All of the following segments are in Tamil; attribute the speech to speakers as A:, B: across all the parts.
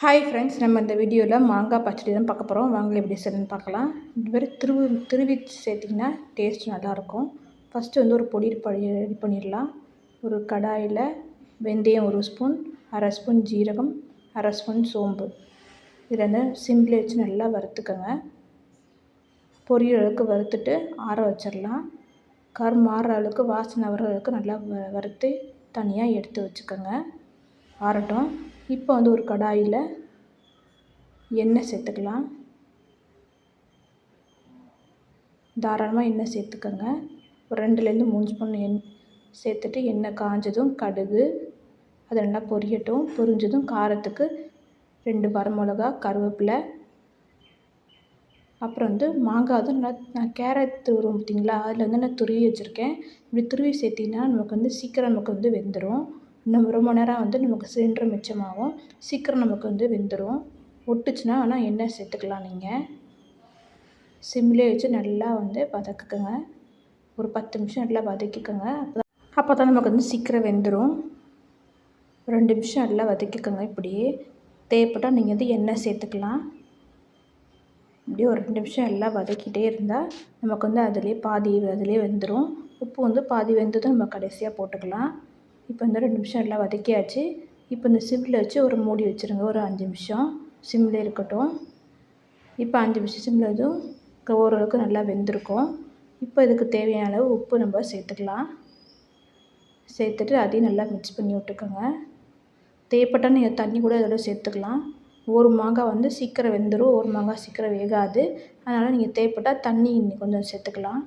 A: ஹாய் ஃப்ரெண்ட்ஸ், நம்ம இந்த வீடியோவில் மாங்காய் பச்சடி தான் பார்க்க போகிறோம். வாங்க எப்படி செய்யணும்னு பார்க்கலாம். இது மாதிரி திருவி சேர்த்திங்கன்னா டேஸ்ட் நல்லாயிருக்கும். ஃபஸ்ட்டு வந்து ஒரு பொடி ரெடி பண்ணிடலாம். ஒரு கடாயில் வெந்தயம் 1 ஸ்பூன், அரை ஸ்பூன் ஜீரகம், அரை ஸ்பூன் சோம்பு, இதில் வந்து சிம்மில் வச்சு நல்லா வறுத்துக்கோங்க. பொரியிற அளவுக்கு வறுத்துட்டு ஆற வச்சிடலாம். மாறுற அளவுக்கு வாசனை வர அளவுக்கு நல்லா வறுத்து தனியாக எடுத்து வச்சுக்கோங்க. ஆறட்டும். இப்போ வந்து ஒரு கடாயில் எண்ணெய் சேர்த்துக்கலாம். தாராளமாக எண்ணெய் சேர்த்துக்கோங்க. ஒரு 2லேருந்து 3 ஸ்பூன் சேர்த்துட்டு எண்ணெய் காஞ்சதும் கடுகு, அது நல்லா பொரியட்டும். பொரிஞ்சதும் காரத்துக்கு 2 வரமிளகா, கருவேப்பிலை, அப்புறம் வந்து மாங்காய் வந்து நான் கேரட் துருவோம் பார்த்திங்களா, அதில் வந்து நான் துருவி வச்சுருக்கேன். இப்படி துருவி சேர்த்திங்கன்னா நமக்கு வந்து சீக்கிரம் நமக்கு வந்து வெந்துடும். இன்னும் ரொம்ப நேரம் வந்து நமக்கு சிலிண்டர் மிச்சமாகும். சீக்கிரம் நமக்கு வந்து வெந்துடும். ஒட்டுச்சுன்னா ஆனால் எண்ணெய் சேர்த்துக்கலாம். நீங்கள் சிம்மிலே வச்சு நல்லா வந்து வதக்குங்க. ஒரு 10 நிமிஷம் நல்லா வதக்கிக்கோங்க. அப்போ தான் நமக்கு வந்து சீக்கிரம் வெந்துடும். 2 நிமிஷம் நல்லா வதக்கிக்கோங்க. இப்படியே தேவைப்பட்டால் நீங்கள் வந்து எண்ணெய் சேர்த்துக்கலாம். இப்படியே ஒரு 2 நிமிஷம் எல்லாம் வதக்கிட்டே இருந்தால் நமக்கு வந்து அதிலே வெந்துடும். உப்பு வந்து பாதி வெந்ததும் நம்ம கடைசியாக போட்டுக்கலாம். இப்போ இந்த 2 நிமிஷம் எல்லாம் வதக்கியாச்சு. இப்போ இந்த சிம்மில் வச்சு ஒரு மூடி வச்சுருங்க. ஒரு 5 நிமிஷம் சிம்மில் இருக்கட்டும். இப்போ 5 நிமிஷம் சிம்மில் இதுவும் ஓரளவுக்கு நல்லா வெந்திருக்கும். இப்போ இதுக்கு தேவையான அளவு உப்பு நம்ம சேர்த்துக்கலாம். சேர்த்துட்டு அதையும் நல்லா மிக்ஸ் பண்ணி விட்டுக்கோங்க. தேவைப்பட்டால் நீங்கள் தண்ணி கூட இதோட சேர்த்துக்கலாம். ஒரு மாங்காய் வந்து சீக்கிரம் வெந்துடும், ஒரு மாங்காய் சீக்கிரம் வேகாது. அதனால் நீங்கள் தேவைப்பட்டால் தண்ணி இன்னும் கொஞ்சம் சேர்த்துக்கலாம்.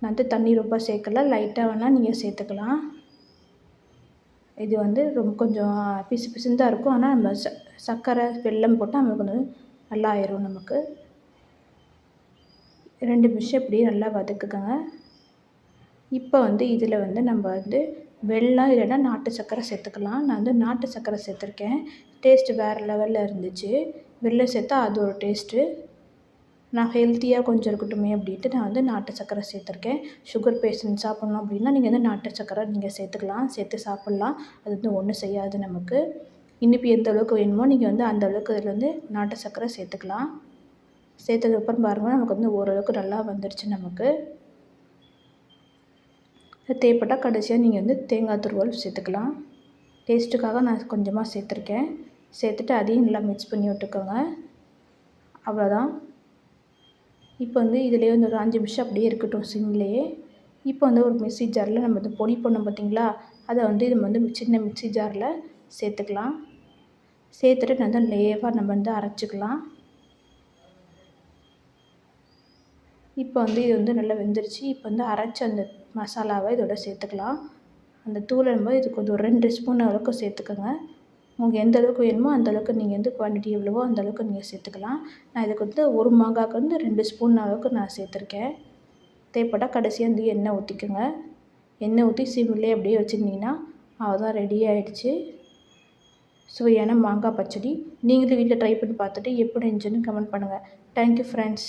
A: நான் வந்து தண்ணி ரொம்ப சேர்க்கல, லைட்டாக வேணால் நீங்கள் சேர்த்துக்கலாம். இது வந்து ரொம்ப கொஞ்சம் பிசு பிசுன்னு தான் இருக்கும். ஆனால் நம்ம சர்க்கரை வெல்லம் போட்டால் நமக்கு வந்து நல்லா ஆயிரும். நமக்கு 2 நிமிஷம் இப்படியே நல்லா வதக்குக்கோங்க. இப்போ வந்து இதில் வந்து நம்ம வந்து வெல்லம் இல்லைன்னா நாட்டு சர்க்கரை சேர்த்துக்கலாம். நான் வந்து நாட்டு சர்க்கரை சேர்த்துருக்கேன். டேஸ்ட்டு வேறு லெவலில் இருந்துச்சு. வெல்லம் சேர்த்தா அது ஒரு டேஸ்ட்டு. நான் ஹெல்த்தியாக கொஞ்சம் இருக்கட்டுமே அப்படின்ட்டு நான் வந்து நாட்டு சர்க்கரை சேர்த்துருக்கேன். சுகர் பேஷண்ட் சாப்பிட்ணும் அப்படின்னா நீங்கள் வந்து நாட்டு சர்க்கரை நீங்கள் சேர்த்துக்கலாம், சேர்த்து சாப்பிட்லாம். அது வந்து ஒன்றும் செய்யாது நமக்கு. இனிப்பு எந்த அளவுக்கு வேணுமோ நீங்கள் வந்து அந்த அளவுக்கு இதில் வந்து நாட்டு சர்க்கரை சேர்த்துக்கலாம். சேர்த்ததுக்கப்புறம் பாருங்கள், நமக்கு வந்து ஓரளவுக்கு நல்லா வந்துடுச்சு. நமக்கு தேவைப்பட்டால் கடைசியாக நீங்கள் வந்து தேங்காய் துருவல் சேர்த்துக்கலாம். டேஸ்ட்டுக்காக நான் கொஞ்சமாக சேர்த்துருக்கேன். சேர்த்துட்டு அதையும் நல்லா மிக்ஸ் பண்ணி விட்டுக்கோங்க. அவ்வளோதான். இப்போ வந்து இதிலே வந்து ஒரு 5 நிமிஷம் அப்படியே இருக்கட்டும் சிம்லேயே. இப்போ வந்து ஒரு மிக்ஸி ஜாரில் நம்ம வந்து பொடி பண்ணோம் பார்த்திங்களா, அதை வந்து நம்ம வந்து சின்ன மிக்ஸி ஜாரில் சேர்த்துக்கலாம். சேர்த்துட்டு நல்லா லேவாக நம்ம வந்து அரைச்சிக்கலாம். இப்போ வந்து இது வந்து நல்லா வெந்துருச்சு. இப்போ வந்து அரைச்ச அந்த மசாலாவை இதோட சேர்த்துக்கலாம். அந்த தூளை நம்ம இது கொஞ்சம் ஒரு 2 ஸ்பூன் அளவுக்கு சேர்த்துக்கோங்க. உங்களுக்கு எந்த அளவுக்கு வேணுமோ அந்த அளவுக்கு நீங்கள் வந்து குவான்டிட்டி எவ்வளவோ அந்த அளவுக்கு நீங்கள் சேர்த்துக்கலாம். நான் இதுக்கு வந்து ஒரு மாங்காய்க்கு வந்து 2 ஸ்பூன் அளவுக்கு நான் சேர்த்துருக்கேன். தேவைப்பட்டால் கடைசியாக வந்து எண்ணெய் ஊற்றிக்கோங்க. எண்ணெய் ஊற்றி சிம்மிலே அப்படியே வச்சுருந்தீங்கன்னா அவ்வளோதான், ரெடி ஆகிடுச்சு சுவையான மாங்காய் பச்சடி. நீங்களும் வீட்டில் ட்ரை பண்ணி பார்த்துட்டு எப்படி இருந்துச்சுன்னு கமெண்ட் பண்ணுங்கள். Thank you friends.